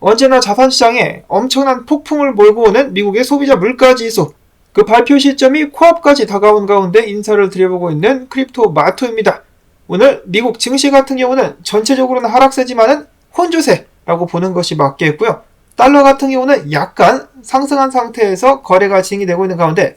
언제나 자산시장에 엄청난 폭풍을 몰고 오는 미국의 소비자 물가지수, 그 발표 시점이 코앞까지 다가온 가운데 인사를 드려보고 있는 크립토 마토입니다. 오늘 미국 증시 같은 경우는 전체적으로는 하락세지만은 혼조세라고 보는 것이 맞겠고요. 달러 같은 경우는 약간 상승한 상태에서 거래가 진행이 되고 있는 가운데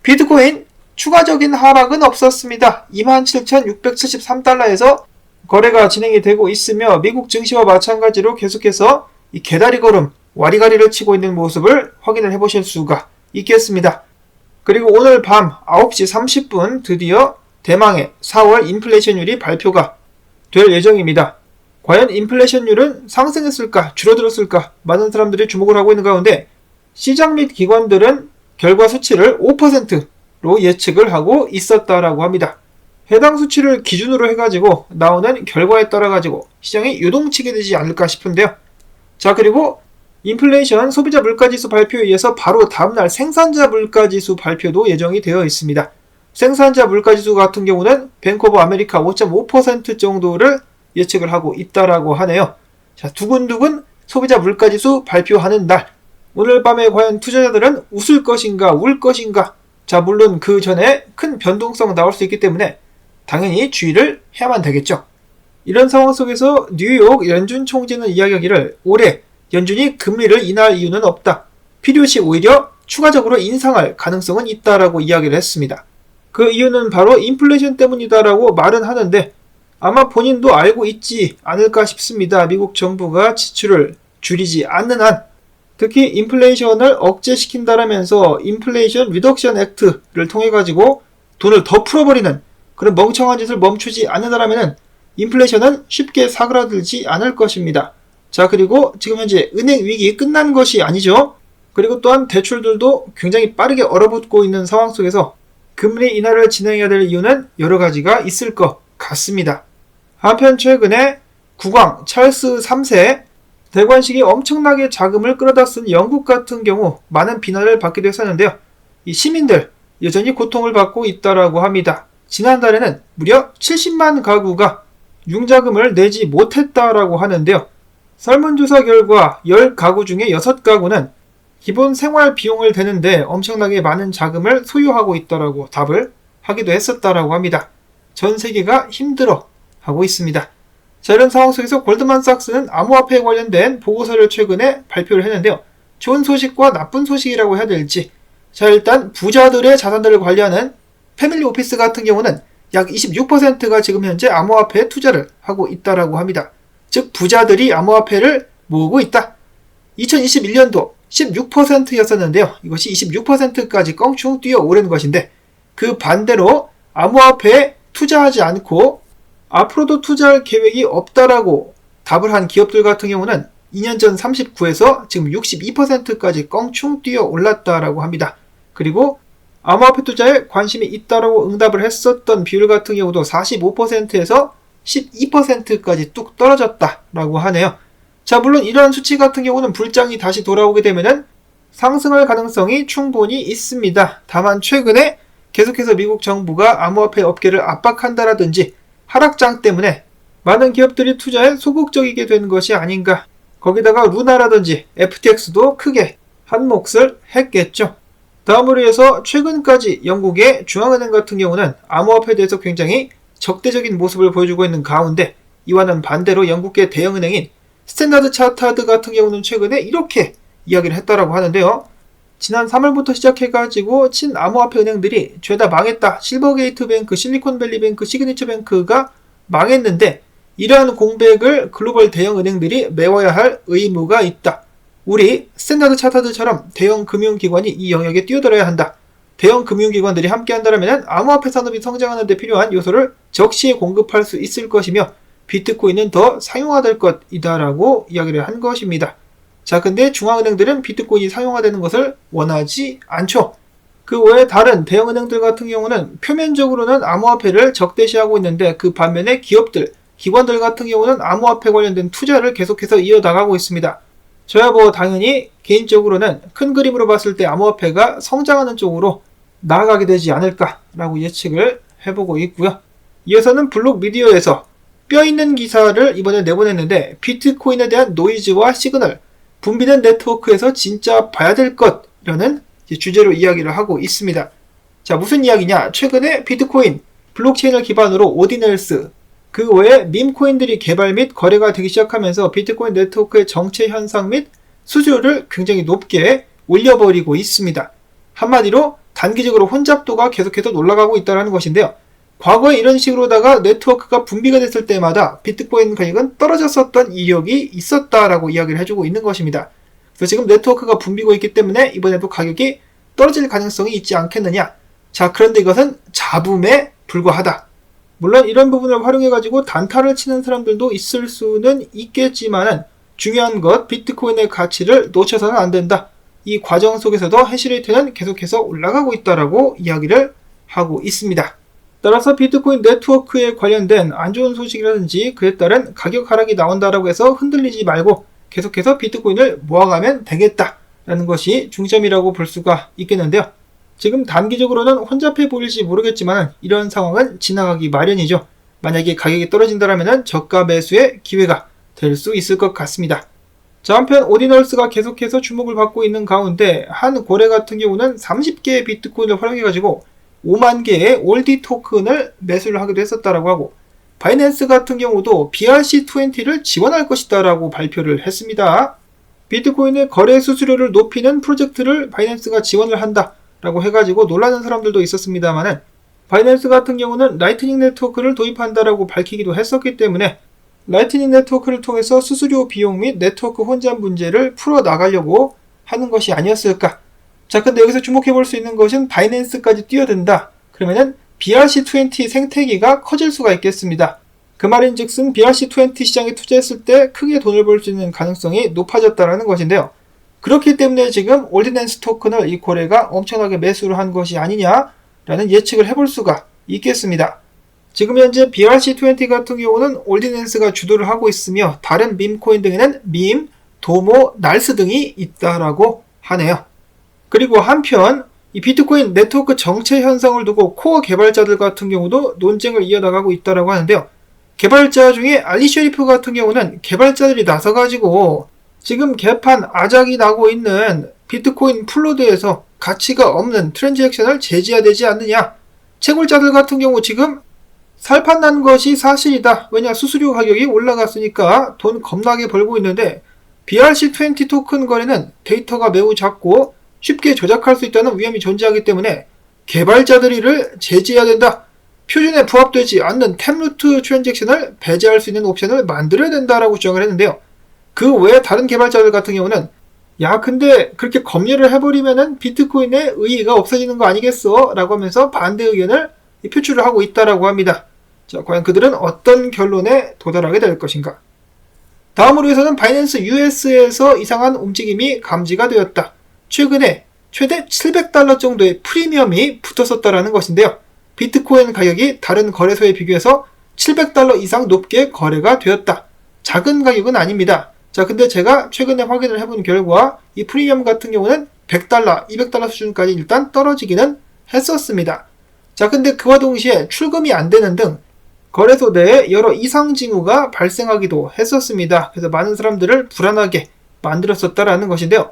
비트코인 추가적인 하락은 없었습니다. 27,673달러에서 거래가 진행이 되고 있으며 미국 증시와 마찬가지로 계속해서 이 개다리 걸음, 와리가리를 치고 있는 모습을 확인을 해보실 수가 있겠습니다. 그리고 오늘 밤 9시 30분 드디어 대망의 4월 인플레이션율이 발표가 될 예정입니다. 과연 인플레이션율은 상승했을까, 줄어들었을까? 많은 사람들이 주목을 하고 있는 가운데 시장 및 기관들은 결과 수치를 5%로 예측을 하고 있었다라고 합니다. 해당 수치를 기준으로 해가지고 나오는 결과에 따라가지고 시장이 요동치게 되지 않을까 싶은데요. 자, 그리고 인플레이션 소비자 물가지수 발표에 의해서 바로 다음날 생산자 물가지수 발표도 예정이 되어 있습니다. 생산자 물가지수 같은 경우는 뱅크 오브 아메리카 5.5% 정도를 예측을 하고 있다라고 하네요. 자, 두근두근 소비자 물가지수 발표하는 날. 오늘 밤에 과연 투자자들은 웃을 것인가, 울 것인가? 자, 물론 그 전에 큰 변동성 나올 수 있기 때문에 당연히 주의를 해야만 되겠죠. 이런 상황 속에서 뉴욕 연준 총재는 이야기하기를 올해 연준이 금리를 인하할 이유는 없다. 필요시 오히려 추가적으로 인상할 가능성은 있다라고 이야기를 했습니다. 그 이유는 바로 인플레이션 때문이다라고 말은 하는데 아마 본인도 알고 있지 않을까 싶습니다. 미국 정부가 지출을 줄이지 않는 한, 특히 인플레이션을 억제시킨다라면서 인플레이션 리덕션 액트를 통해 가지고 돈을 더 풀어버리는 그런 멍청한 짓을 멈추지 않는다라면은 인플레이션은 쉽게 사그라들지 않을 것입니다. 자, 그리고 지금 현재 은행 위기 끝난 것이 아니죠. 그리고 또한 대출들도 굉장히 빠르게 얼어붙고 있는 상황 속에서 금리 인하를 진행해야 될 이유는 여러 가지가 있을 것 같습니다. 한편 최근에 국왕 찰스 3세 대관식이 엄청나게 자금을 끌어다 쓴 영국 같은 경우 많은 비난을 받기도 했었는데요. 이 시민들 여전히 고통을 받고 있다라고 합니다. 지난달에는 무려 70만 가구가 융자금을 내지 못했다라고 하는데요. 설문조사 결과 10가구 중에 6가구는 기본 생활 비용을 대는데 엄청나게 많은 자금을 소유하고 있다라고 답을 하기도 했었다라고 합니다. 전 세계가 힘들어 하고 있습니다. 자, 이런 상황 속에서 골드만삭스는 암호화폐에 관련된 보고서를 최근에 발표를 했는데요. 좋은 소식과 나쁜 소식이라고 해야 될지. 자, 일단 부자들의 자산들을 관리하는 패밀리 오피스 같은 경우는 약 26%가 지금 현재 암호화폐에 투자를 하고 있다라고 합니다. 즉 부자들이 암호화폐를 모으고 있다. 2021년도 16%였었는데요. 이것이 26%까지 껑충 뛰어오른 것인데 그 반대로 암호화폐에 투자하지 않고 앞으로도 투자할 계획이 없다라고 답을 한 기업들 같은 경우는 2년 전 39에서 지금 62%까지 껑충 뛰어 올랐다라고 합니다. 그리고 암호화폐 투자에 관심이 있다라고 응답을 했었던 비율 같은 경우도 45%에서 12%까지 뚝 떨어졌다라고 하네요. 자, 물론 이러한 수치 같은 경우는 불장이 다시 돌아오게 되면은 상승할 가능성이 충분히 있습니다. 다만 최근에 계속해서 미국 정부가 암호화폐 업계를 압박한다라든지 하락장 때문에 많은 기업들이 투자에 소극적이게 되는 것이 아닌가. 거기다가 루나라든지 FTX도 크게 한 몫을 했겠죠. 다음으로 해서 최근까지 영국의 중앙은행 같은 경우는 암호화폐에 대해서 굉장히 적대적인 모습을 보여주고 있는 가운데 이와는 반대로 영국의 대형은행인 스탠다드 차타드 같은 경우는 최근에 이렇게 이야기를 했다라고 하는데요. 지난 3월부터 시작해가지고 친암호화폐 은행들이 죄다 망했다. 실버게이트 뱅크, 실리콘밸리 뱅크, 시그니처 뱅크가 망했는데 이러한 공백을 글로벌 대형 은행들이 메워야 할 의무가 있다. 우리 스탠다드 차타드처럼 대형 금융기관이 이 영역에 뛰어들어야 한다. 대형 금융기관들이 함께 한다면 암호화폐 산업이 성장하는 데 필요한 요소를 적시에 공급할 수 있을 것이며 비트코인은 더 상용화될 것이다라고 이야기를 한 것입니다. 자, 근데 중앙은행들은 비트코인이 상용화되는 것을 원하지 않죠. 그 외에 다른 대형은행들 같은 경우는 표면적으로는 암호화폐를 적대시하고 있는데 그 반면에 기업들, 기관들 같은 경우는 암호화폐 관련된 투자를 계속해서 이어나가고 있습니다. 저야 당연히 개인적으로는 큰 그림으로 봤을 때 암호화폐가 성장하는 쪽으로 나아가게 되지 않을까라고 예측을 해보고 있고요. 이어서는 블록미디어에서 뼈있는 기사를 이번에 내보냈는데 비트코인에 대한 노이즈와 시그널, 분비된 네트워크에서 진짜 봐야 될 것이라는 주제로 이야기를 하고 있습니다. 자, 무슨 이야기냐? 최근에 비트코인, 블록체인을 기반으로 오디널스, 그 외에 밈코인들이 개발 및 거래가 되기 시작하면서 비트코인 네트워크의 정체 현상 및 수수료를 굉장히 높게 올려버리고 있습니다. 한마디로 단기적으로 혼잡도가 계속해서 올라가고 있다는 것인데요. 과거에 이런 식으로다가 네트워크가 분비가 됐을 때마다 비트코인 가격은 떨어졌었던 이력이 있었다라고 이야기를 해주고 있는 것입니다. 그래서 지금 네트워크가 분비고 있기 때문에 이번에도 가격이 떨어질 가능성이 있지 않겠느냐. 자, 그런데 이것은 잡음에 불과하다. 물론 이런 부분을 활용해가지고 단타를 치는 사람들도 있을 수는 있겠지만은 중요한 것, 비트코인의 가치를 놓쳐서는 안 된다. 이 과정 속에서도 해시레이트는 계속해서 올라가고 있다라고 이야기를 하고 있습니다. 따라서 비트코인 네트워크에 관련된 안 좋은 소식이라든지 그에 따른 가격 하락이 나온다라고 해서 흔들리지 말고 계속해서 비트코인을 모아가면 되겠다라는 것이 중점이라고 볼 수가 있겠는데요. 지금 단기적으로는 혼잡해 보일지 모르겠지만 이런 상황은 지나가기 마련이죠. 만약에 가격이 떨어진다면 저가 매수의 기회가 될 수 있을 것 같습니다. 자, 한편 오디널스가 계속해서 주목을 받고 있는 가운데 한 고래 같은 경우는 30개의 비트코인을 활용해가지고 5만 개의 올디 토큰을 매수를 하기도 했었다라고 하고, 바이낸스 같은 경우도 BRC20를 지원할 것이다라고 발표를 했습니다. 비트코인의 거래 수수료를 높이는 프로젝트를 바이낸스가 지원을 한다라고 해가지고 놀라는 사람들도 있었습니다만은, 바이낸스 같은 경우는 라이트닝 네트워크를 도입한다라고 밝히기도 했었기 때문에 라이트닝 네트워크를 통해서 수수료 비용 및 네트워크 혼잡 문제를 풀어나가려고 하는 것이 아니었을까. 자, 근데 여기서 주목해 볼 수 있는 것은 바이낸스까지 뛰어든다. 그러면은 BRC20 생태계가 커질 수가 있겠습니다. 그 말인즉슨 BRC20 시장에 투자했을 때 크게 돈을 벌 수 있는 가능성이 높아졌다는 것인데요. 그렇기 때문에 지금 올디넌스 토큰을 이 고래가 엄청나게 매수를 한 것이 아니냐라는 예측을 해볼 수가 있겠습니다. 지금 현재 BRC20 같은 경우는 올디넌스가 주도를 하고 있으며 다른 밈코인 등에는 밈, 도모, 날스 등이 있다라고 하네요. 그리고 한편 이 비트코인 네트워크 정체 현상을 두고 코어 개발자들 같은 경우도 논쟁을 이어나가고 있다라고 하는데요. 개발자 중에 알리 셰리프 같은 경우는 개발자들이 나서가지고 지금 개판 아작이 나고 있는 비트코인 플로드에서 가치가 없는 트랜잭션을 제지해야 되지 않느냐. 채굴자들 같은 경우 지금 살판 난 것이 사실이다. 왜냐, 수수료 가격이 올라갔으니까 돈 겁나게 벌고 있는데 BRC20 토큰 거래는 데이터가 매우 작고 쉽게 조작할 수 있다는 위험이 존재하기 때문에 개발자들이 이를 제지해야 된다. 표준에 부합되지 않는 탭루트 트랜잭션을 배제할 수 있는 옵션을 만들어야 된다라고 주장을 했는데요. 그 외에 다른 개발자들 같은 경우는 야, 근데 그렇게 검열을 해버리면은 비트코인의 의의가 없어지는 거 아니겠어? 라고 하면서 반대 의견을 표출을 하고 있다라고 합니다. 자, 과연 그들은 어떤 결론에 도달하게 될 것인가? 다음으로 해서는 바이낸스 US에서 이상한 움직임이 감지가 되었다. 최근에 최대 $700 정도의 프리미엄이 붙었었다라는 것인데요. 비트코인 가격이 다른 거래소에 비교해서 $700 이상 높게 거래가 되었다. 작은 가격은 아닙니다. 자, 근데 제가 최근에 확인을 해본 결과 이 프리미엄 같은 경우는 $100, $200 수준까지 일단 떨어지기는 했었습니다. 자, 근데 그와 동시에 출금이 안 되는 등 거래소 내에 여러 이상 징후가 발생하기도 했었습니다. 그래서 많은 사람들을 불안하게 만들었었다라는 것인데요.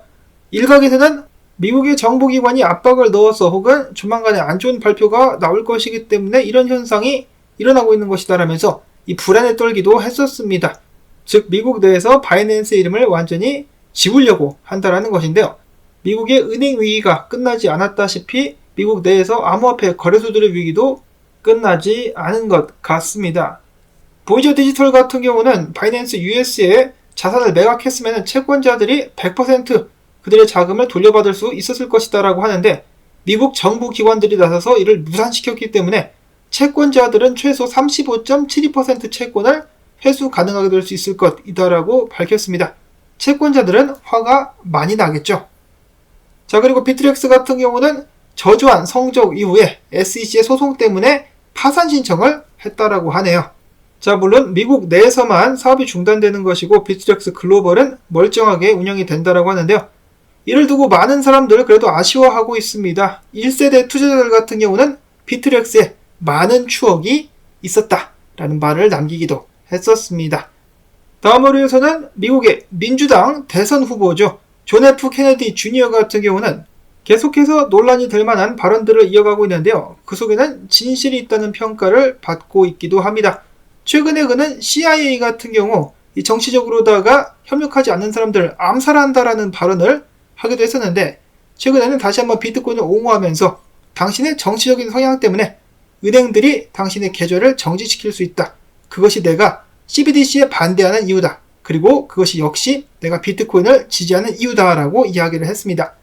일각에서는 미국의 정보기관이 압박을 넣어서 혹은 조만간에 안 좋은 발표가 나올 것이기 때문에 이런 현상이 일어나고 있는 것이다라면서 이 불안에 떨기도 했었습니다. 즉 미국 내에서 바이낸스 이름을 완전히 지우려고 한다라는 것인데요. 미국의 은행 위기가 끝나지 않았다시피 미국 내에서 암호화폐 거래소들의 위기도 끝나지 않은 것 같습니다. 보이저 디지털 같은 경우는 바이낸스 US에 자산을 매각했으면 채권자들이 100% 그들의 자금을 돌려받을 수 있었을 것이다 라고 하는데 미국 정부 기관들이 나서서 이를 무산시켰기 때문에 채권자들은 최소 35.72% 채권을 회수 가능하게 될 수 있을 것이다 라고 밝혔습니다. 채권자들은 화가 많이 나겠죠. 자, 그리고 비트렉스 같은 경우는 저조한 성적 이후에 SEC의 소송 때문에 파산 신청을 했다라고 하네요. 자, 물론 미국 내에서만 사업이 중단되는 것이고 비트렉스 글로벌은 멀쩡하게 운영이 된다라고 하는데요. 이를 두고 많은 사람들 그래도 아쉬워하고 있습니다. 1세대 투자자들 같은 경우는 비트렉스에 많은 추억이 있었다라는 말을 남기기도 했었습니다. 다음으로 해서는 미국의 민주당 대선 후보죠. 존 F 케네디 주니어 같은 경우는 계속해서 논란이 될 만한 발언들을 이어가고 있는데요. 그 속에는 진실이 있다는 평가를 받고 있기도 합니다. 최근에 그는 CIA 같은 경우 이 정치적으로다가 협력하지 않는 사람들을 암살한다라는 발언을 하기도 했었는데, 최근에는 다시 한번 비트코인을 옹호하면서 당신의 정치적인 성향 때문에 은행들이 당신의 계좌를 정지시킬 수 있다. 그것이 내가 CBDC에 반대하는 이유다. 그리고 그것이 역시 내가 비트코인을 지지하는 이유다라고 이야기를 했습니다.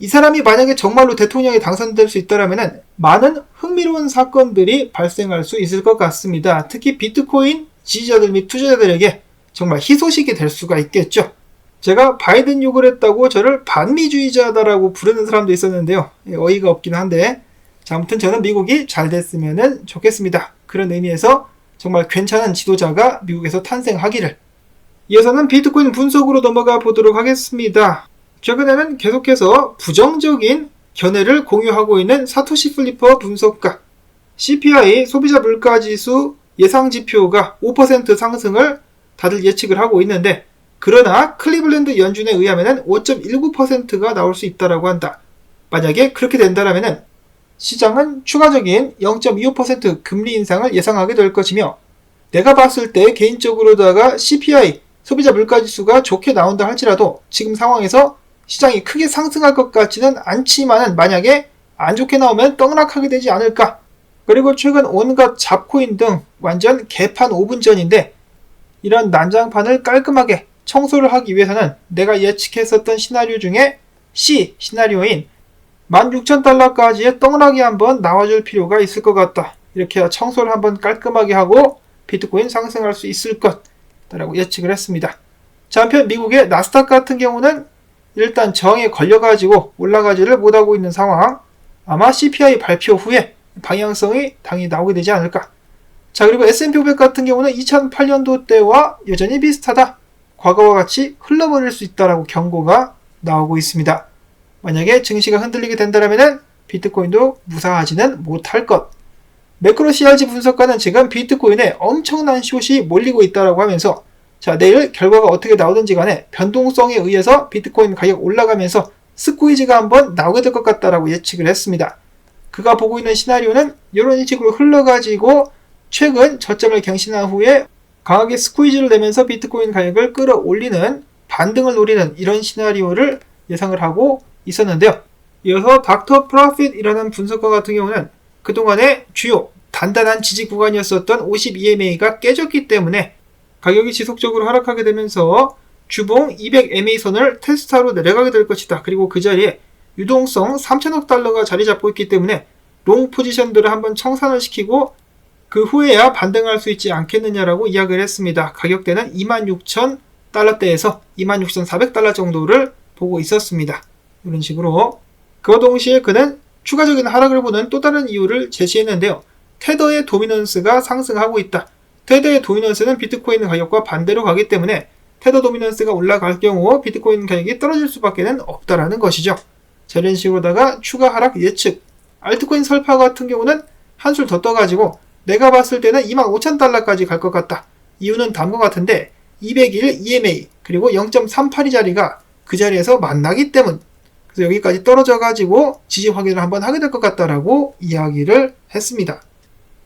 이 사람이 만약에 정말로 대통령에 당선될 수 있다면 많은 흥미로운 사건들이 발생할 수 있을 것 같습니다. 특히 비트코인 지지자들 및 투자자들에게 정말 희소식이 될 수가 있겠죠. 제가 바이든 욕을 했다고 저를 반미주의자다라고 부르는 사람도 있었는데요. 어이가 없긴 한데, 자, 아무튼 저는 미국이 잘 됐으면 좋겠습니다. 그런 의미에서 정말 괜찮은 지도자가 미국에서 탄생하기를. 이어서는 비트코인 분석으로 넘어가 보도록 하겠습니다. 최근에는 계속해서 부정적인 견해를 공유하고 있는 사토시 플리퍼 분석가, CPI 소비자 물가지수 예상지표가 5% 상승을 다들 예측을 하고 있는데, 그러나 클리블랜드 연준에 의하면 5.19%가 나올 수 있다고 한다. 만약에 그렇게 된다면 시장은 추가적인 0.25% 금리 인상을 예상하게 될 것이며, 내가 봤을 때 개인적으로다가 CPI 소비자 물가지수가 좋게 나온다 할지라도 지금 상황에서 시장이 크게 상승할 것 같지는 않지만 만약에 안 좋게 나오면 떡락하게 되지 않을까. 그리고 최근 온갖 잡코인 등 완전 개판 5분 전인데, 이런 난장판을 깔끔하게 청소를 하기 위해서는 내가 예측했었던 시나리오 중에 C 시나리오인 16,000달러까지의 떡락이 한번 나와줄 필요가 있을 것 같다. 이렇게 청소를 한번 깔끔하게 하고 비트코인 상승할 수 있을 것이라고 예측을 했습니다. 자, 한편 미국의 나스닥 같은 경우는 일단 저항에 걸려가지고 올라가지를 못하고 있는 상황. 아마 CPI 발표 후에 방향성이 당연히 나오게 되지 않을까. 자, 그리고 S&P 500 같은 경우는 2008년도 때와 여전히 비슷하다. 과거와 같이 흘러버릴 수 있다라고 경고가 나오고 있습니다. 만약에 증시가 흔들리게 된다면 비트코인도 무사하지는 못할 것. 매크로 CRG 분석가는 지금 비트코인에 엄청난 숏이 몰리고 있다라고 하면서, 자, 내일 결과가 어떻게 나오든지 간에 변동성에 의해서 비트코인 가격 올라가면서 스퀴즈가 한번 나오게 될 것 같다라고 예측을 했습니다. 그가 보고 있는 시나리오는 이런 식으로 흘러가지고 최근 저점을 갱신한 후에 강하게 스퀴즈를 내면서 비트코인 가격을 끌어올리는, 반등을 노리는 이런 시나리오를 예상을 하고 있었는데요. 이어서 닥터 프로핏이라는 분석가 같은 경우는 그동안의 주요 단단한 지지 구간이었었던 52MA가 깨졌기 때문에 가격이 지속적으로 하락하게 되면서 주봉 200MA 선을 테스트하러 내려가게 될 것이다. 그리고 그 자리에 유동성 3천억 달러가 자리 잡고 있기 때문에 롱 포지션들을 한번 청산을 시키고 그 후에야 반등할 수 있지 않겠느냐라고 이야기를 했습니다. 가격대는 26,000달러대에서 26,400달러 정도를 보고 있었습니다. 이런 식으로. 그와 동시에 그는 추가적인 하락을 보는 또 다른 이유를 제시했는데요. 테더의 도미넌스가 상승하고 있다. 테더의 도미넌스는 비트코인 가격과 반대로 가기 때문에 테더 도미넌스가 올라갈 경우 비트코인 가격이 떨어질 수밖에 없다라는 것이죠. 자, 이런 식으로다가 추가 하락 예측. 알트코인 설파 같은 경우는 한술 더 떠가지고 내가 봤을 때는 25,000달러까지 갈 것 같다. 이유는 다음과 같은데 200일 EMA 그리고 0.38이 자리가 그 자리에서 만나기 때문. 그래서 여기까지 떨어져가지고 지지 확인을 한번 하게 될 것 같다라고 이야기를 했습니다.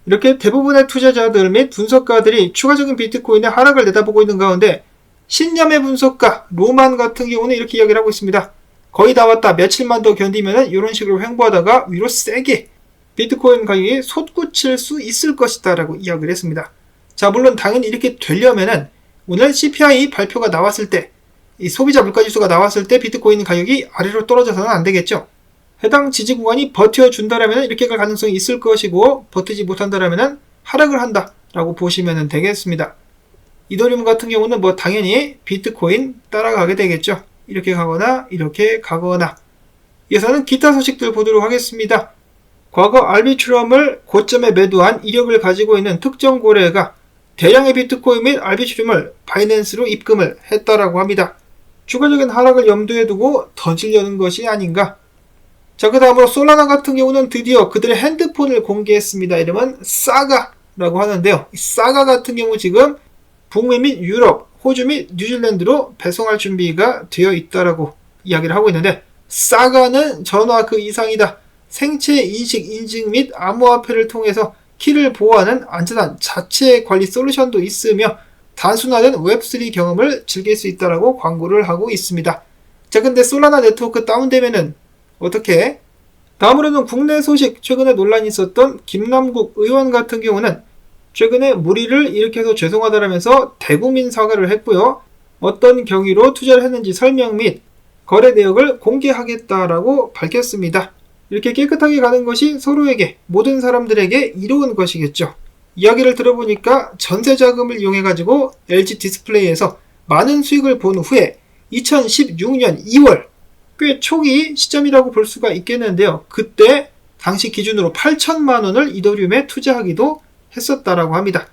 이렇게 대부분의 투자자들 및 분석가들이 추가적인 비트코인의 하락을 내다보고 있는 가운데 신념의 분석가 로만 같은 경우는 이렇게 이야기를 하고 있습니다. 거의 다 왔다. 며칠만 더 견디면은 이런 식으로 횡보하다가 위로 세게 비트코인 가격이 솟구칠 수 있을 것이다 라고 이야기를 했습니다. 자, 물론 당연히 이렇게 되려면은 오늘 CPI 발표가 나왔을 때, 이 소비자 물가지수가 나왔을 때 비트코인 가격이 아래로 떨어져서는 안 되겠죠. 해당 지지 구간이 버텨준다라면 이렇게 갈 가능성이 있을 것이고, 버티지 못한다라면 하락을 한다라고 보시면 되겠습니다. 이더리움 같은 경우는 뭐 당연히 비트코인 따라가게 되겠죠. 이렇게 가거나 이렇게 가거나. 이어서는 기타 소식들 보도록 하겠습니다. 과거 알비트럼을 고점에 매도한 이력을 가지고 있는 특정 고래가 대량의 비트코인 및 알비트럼을 바이낸스로 입금을 했다라고 합니다. 추가적인 하락을 염두에 두고 던지려는 것이 아닌가. 자, 그 다음으로 솔라나 같은 경우는 드디어 그들의 핸드폰을 공개했습니다. 이름은 사가라고 하는데요. 이 사가 같은 경우 지금 북미 및 유럽, 호주 및 뉴질랜드로 배송할 준비가 되어 있다라고 이야기를 하고 있는데, 사가는 전화 그 이상이다. 생체 인식 인증 및 암호화폐를 통해서 키를 보호하는 안전한 자체 관리 솔루션도 있으며 단순화된 웹3 경험을 즐길 수 있다라고 광고를 하고 있습니다. 자, 근데 솔라나 네트워크 다운되면은 어떻게? 다음으로는 국내 소식, 최근에 논란이 있었던 김남국 의원 같은 경우는 최근에 무리를 일으켜서 죄송하다라면서 대국민 사과를 했고요. 어떤 경위로 투자를 했는지 설명 및 거래 내역을 공개하겠다라고 밝혔습니다. 이렇게 깨끗하게 가는 것이 서로에게, 모든 사람들에게 이로운 것이겠죠. 이야기를 들어보니까 전세 자금을 이용해가지고 LG 디스플레이에서 많은 수익을 본 후에 2016년 2월, 꽤 초기 시점이라고 볼 수가 있겠는데요. 그때 당시 기준으로 8천만 원을 이더리움에 투자하기도 했었다라고 합니다.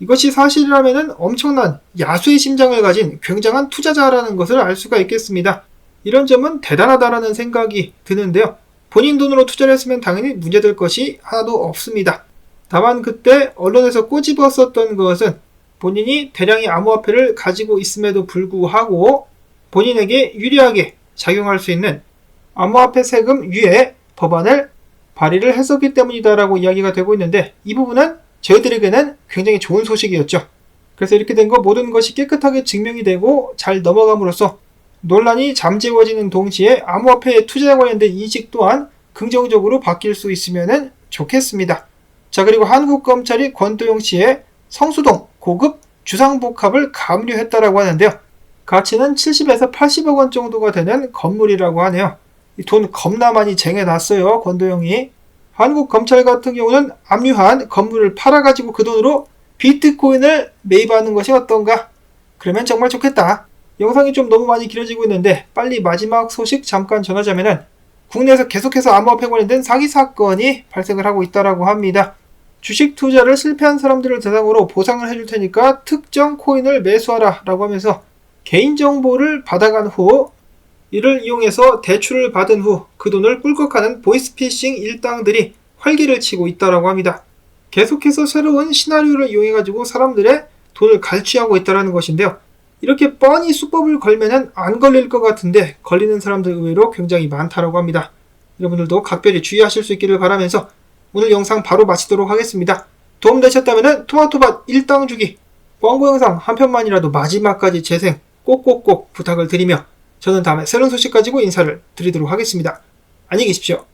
이것이 사실이라면 엄청난 야수의 심장을 가진 굉장한 투자자라는 것을 알 수가 있겠습니다. 이런 점은 대단하다라는 생각이 드는데요. 본인 돈으로 투자를 했으면 당연히 문제될 것이 하나도 없습니다. 다만 그때 언론에서 꼬집었었던 것은 본인이 대량의 암호화폐를 가지고 있음에도 불구하고 본인에게 유리하게 작용할 수 있는 암호화폐 세금 유예 법안을 발의를 했었기 때문이다라고 이야기가 되고 있는데, 이 부분은 저희들에게는 굉장히 좋은 소식이었죠. 그래서 이렇게 된 거 모든 것이 깨끗하게 증명이 되고 잘 넘어감으로써 논란이 잠재워지는 동시에 암호화폐에 투자에 관련된 인식 또한 긍정적으로 바뀔 수 있으면 좋겠습니다. 자, 그리고 한국검찰이 권도영 씨의 성수동 고급 주상복합을 감류했다라고 하는데요. 가치는 70에서 80억 원 정도가 되는 건물이라고 하네요. 돈 겁나 많이 쟁여놨어요, 권도영이. 한국검찰 같은 경우는 압류한 건물을 팔아가지고 그 돈으로 비트코인을 매입하는 것이 어떤가? 그러면 정말 좋겠다. 영상이 좀 너무 많이 길어지고 있는데 빨리 마지막 소식 잠깐 전하자면은, 국내에서 계속해서 암호화폐 관련된 사기 사건이 발생을 하고 있다라고 합니다. 주식 투자를 실패한 사람들을 대상으로 보상을 해줄 테니까 특정 코인을 매수하라 라고 하면서 개인정보를 받아간 후 이를 이용해서 대출을 받은 후 그 돈을 꿀꺽하는 보이스피싱 일당들이 활기를 치고 있다라고 합니다. 계속해서 새로운 시나리오를 이용해가지고 사람들의 돈을 갈취하고 있다는 것인데요. 이렇게 뻔히 수법을 걸면은 안 걸릴 것 같은데 걸리는 사람들 의외로 굉장히 많다라고 합니다. 여러분들도 각별히 주의하실 수 있기를 바라면서 오늘 영상 바로 마치도록 하겠습니다. 도움되셨다면 토마토밭 일당 주기 광고 영상 한 편만이라도 마지막까지 재생 꼭꼭꼭 부탁을 드리며 저는 다음에 새로운 소식 가지고 인사를 드리도록 하겠습니다. 안녕히 계십시오.